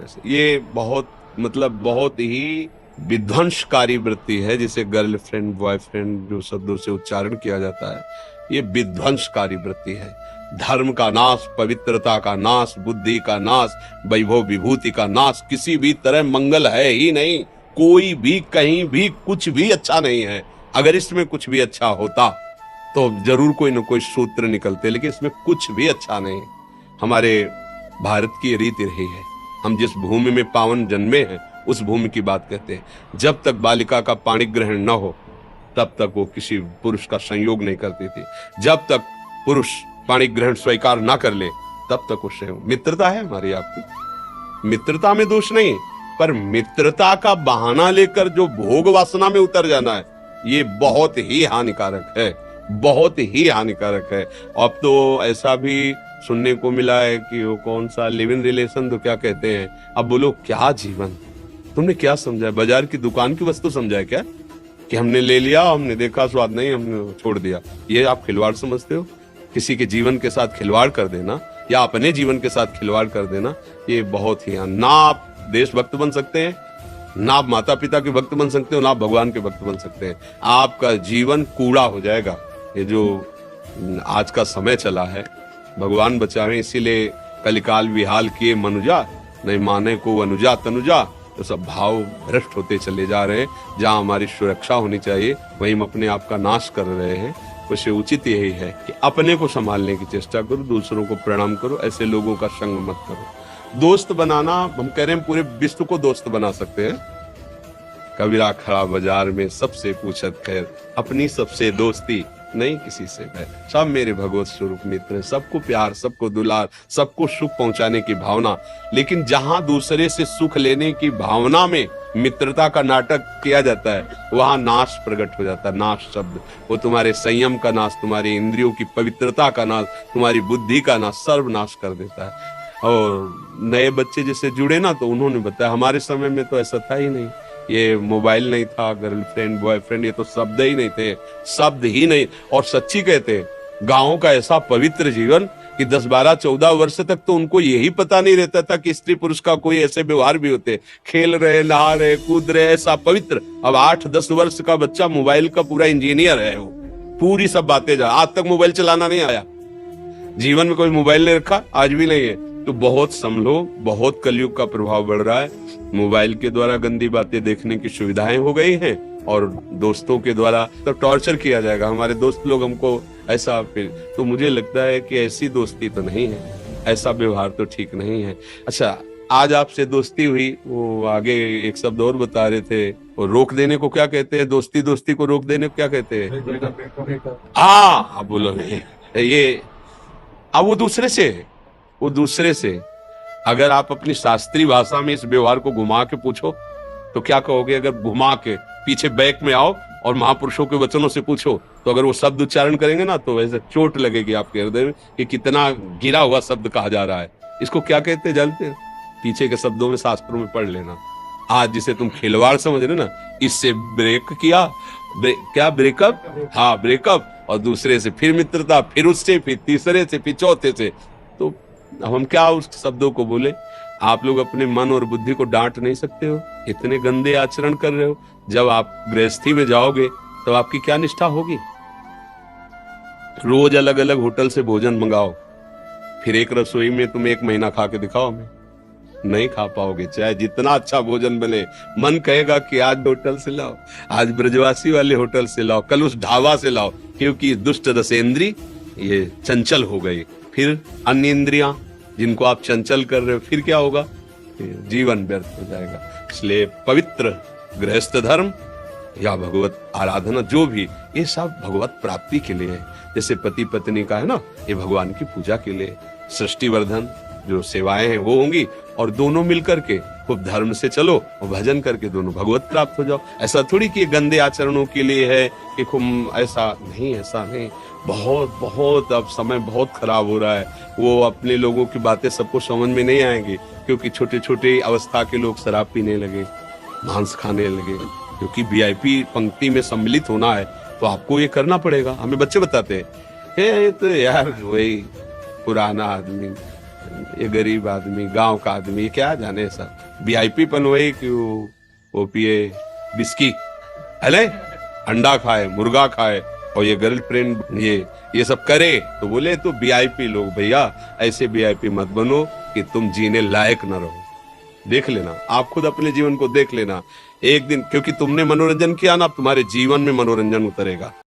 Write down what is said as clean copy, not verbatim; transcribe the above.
कैसे। ये बहुत मतलब बहुत ही विध्वंसकारी वृत्ति है, जिसे गर्लफ्रेंड बॉयफ्रेंड जो शब्दों से उच्चारण किया जाता है, ये विध्वंसकारी वृत्ति है। धर्म का नाश, पवित्रता का नाश, बुद्धि का नाश, वैभव विभूति का नाश, किसी भी तरह मंगल है ही नहीं। कोई भी कहीं भी कुछ भी अच्छा नहीं है। अगर इसमें कुछ भी अच्छा होता तो जरूर कोई न कोई सूत्र निकलते, लेकिन इसमें कुछ भी अच्छा नहीं। हमारे भारत की रीति रही है, हम जिस भूमि में पावन जन्मे हैं उस भूमि की बात कहते हैं। जब तक बालिका का पाणी ग्रहण न हो तब तक वो किसी पुरुष का संयोग नहीं करती थी। जब तक पुरुष पाणी ग्रहण स्वीकार ना कर ले तब तक वो संयोग। मित्रता है हमारी आपकी, मित्रता में दोष नहीं, पर मित्रता का बहाना लेकर जो भोग वासना में उतर जाना है, ये बहुत ही हानिकारक है, बहुत ही हानिकारक है। अब तो ऐसा भी सुनने को मिला है कि वो कौन सा लिव इन रिलेशन तो क्या कहते हैं। अब बोलो क्या जीवन, तुमने क्या समझा है? बाजार की दुकान की वस्तु समझा है क्या, कि हमने ले लिया, हमने देखा स्वाद नहीं, हमने छोड़ दिया। ये आप खिलवाड़ समझते हो? किसी के जीवन के साथ खिलवाड़ कर देना या अपने जीवन के साथ खिलवाड़ कर देना, ये बहुत ही, ना आप देशभक्त बन सकते हैं, ना आप माता पिता के भक्त बन सकते हो, ना आप भगवान के भक्त बन सकते हैं। आपका जीवन कूड़ा हो जाएगा। ये जो आज का समय चला है, भगवान बचावे, इसीलिए कलिकाल विहाल किए मनुजा, नहीं माने को अनुजा तनुजा। तो सब भाव भ्रष्ट होते चले जा रहे हैं। जहां हमारी सुरक्षा होनी चाहिए वहीं हम अपने आप का नाश कर रहे हैं। उसे उचित यही है कि अपने को संभालने की चेष्टा करो, दूसरों को प्रणाम करो, ऐसे लोगों का संग मत करो। दोस्त बनाना, हम कह रहे हैं पूरे विश्व को दोस्त बना सकते हैं। कबीरा खड़ा बाजार में सबसे पूछत खैर, अपनी सबसे दोस्ती नहीं किसी से बैर। सब मेरे भगवत स्वरूप मित्र, सबको प्यार, सबको दुलार, सबको सुख पहुंचाने की भावना। लेकिन जहां दूसरे से सुख लेने की भावना में मित्रता का नाटक किया जाता है, वहां नाश प्रकट हो जाता है। नाश शब्द, वो तुम्हारे संयम का नाश, तुम्हारी इंद्रियों की पवित्रता का नाश, तुम्हारी बुद्धि का नाश, सर्वनाश कर देता है। और नए बच्चे जैसे जुड़े ना, तो उन्होंने बताया हमारे समय में तो ऐसा था ही नहीं। ये मोबाइल नहीं था, गर्लफ्रेंड बॉयफ्रेंड, ये तो शब्द ही नहीं थे, शब्द ही नहीं। और सच्ची कहते, गाँव का ऐसा पवित्र जीवन कि 10, 12, 14 वर्ष तक तो उनको यही पता नहीं रहता था कि स्त्री पुरुष का कोई ऐसे व्यवहार भी होते। खेल रहे, नहा रहे, कूद रहे, ऐसा पवित्र। अब 8-10 वर्ष का बच्चा मोबाइल का पूरा इंजीनियर है। वो पूरी सब बातें आज तक मोबाइल चलाना नहीं आया, जीवन में कोई मोबाइल नहीं रखा, आज भी नहीं है। तो बहुत संभलो, बहुत कलयुग का प्रभाव बढ़ रहा है। मोबाइल के द्वारा गंदी बातें देखने की सुविधाएं हो गई हैं, और दोस्तों के द्वारा तो टॉर्चर किया जाएगा। हमारे दोस्त लोग हमको ऐसा, फिर तो मुझे लगता है कि ऐसी दोस्ती तो नहीं है, ऐसा व्यवहार तो ठीक नहीं है। अच्छा, आज आपसे दोस्ती हुई, वो आगे एक शब्द और बता रहे थे, वो रोक देने को क्या कहते हैं? दोस्ती दोस्ती को रोक देने को क्या कहते हैं? हाँ बोलो ये। अब वो दूसरे से, वो दूसरे से अगर आप अपनी शास्त्रीय भाषा में इस व्यवहार को घुमा के पूछो तो क्या कहोगे? अगर घुमा के पीछे बैक में आओ और महापुरुषों के वचनों से पूछो, तो अगर वो शब्द उच्चारण करेंगे ना, तो वैसे चोट लगेगी आपके हृदय में कि कितना गिरा हुआ शब्द कहा जा रहा है। इसको क्या कहते हैं जानते हैं? पीछे के शब्दों में शास्त्रों में पढ़ लेना। आज जिसे तुम खिलवाड़ समझ रहे ना, इससे ब्रेक किया, क्या ब्रेकअप, हाँ ब्रेकअप, और दूसरे से फिर मित्रता, फिर उससे, फिर तीसरे से, फिर चौथे से। तो हम क्या उस शब्दों को बोले? आप लोग अपने मन और बुद्धि को डांट नहीं सकते हो? इतने गंदे आचरण कर रहे हो। जब आप गृहस्थी में जाओगे तो आपकी क्या निष्ठा होगी? रोज अलग अलग होटल से भोजन मंगाओ, फिर एक रसोई में तुम 1 महीना खा के दिखाओ, हमें नहीं खा पाओगे। चाहे जितना अच्छा भोजन बने, मन कहेगा कि आज होटल से लाओ, आज ब्रजवासी वाले होटल से लाओ, कल उस ढाबा से लाओ, क्योंकि दुष्ट रसेंद्री ये चंचल हो गई। फिर अन्य इंद्रियां जिनको आप चंचल कर रहे हो, फिर क्या होगा? जीवन व्यर्थ हो जाएगा। इसलिए पवित्र गृहस्थ धर्म या भगवत आराधना, जो भी, ये सब भगवत प्राप्ति के लिए है। जैसे पति पत्नी का है ना, ये भगवान की पूजा के लिए। सृष्टि वर्धन जो सेवाएं हैं वो होंगी, और दोनों मिलकर के खूब धर्म से चलो और भजन करके दोनों भगवत प्राप्त हो जाओ। ऐसा थोड़ी कि गंदे आचरणों के लिए है कि खूब, ऐसा नहीं, ऐसा नहीं। बहुत बहुत अब समय बहुत खराब हो रहा है। वो अपने लोगों की बातें सबको समझ में नहीं आएंगी, क्योंकि छोटे छोटे अवस्था के लोग शराब पीने लगे, मांस खाने लगे। क्योंकि वीआईपी पंक्ति में सम्मिलित होना है तो आपको ये करना पड़ेगा। हमें बच्चे बताते हैं, ये तो यार वही पुराना आदमी, ये गरीब आदमी, गांव का आदमी, ये क्या जाने सब वीआईपी पन वही कि वो पिए बिस्की, अले अंडा खाए, मुर्गा खाए, और ये गर्लफ्रेंड ये सब करे। तो बोले तो वीआईपी लोग, भैया ऐसे वीआईपी मत बनो कि तुम जीने लायक न रहो। देख लेना, आप खुद अपने जीवन को देख लेना एक दिन, क्योंकि तुमने मनोरंजन किया ना, अब तुम्हारे जीवन में मनोरंजन उतरेगा।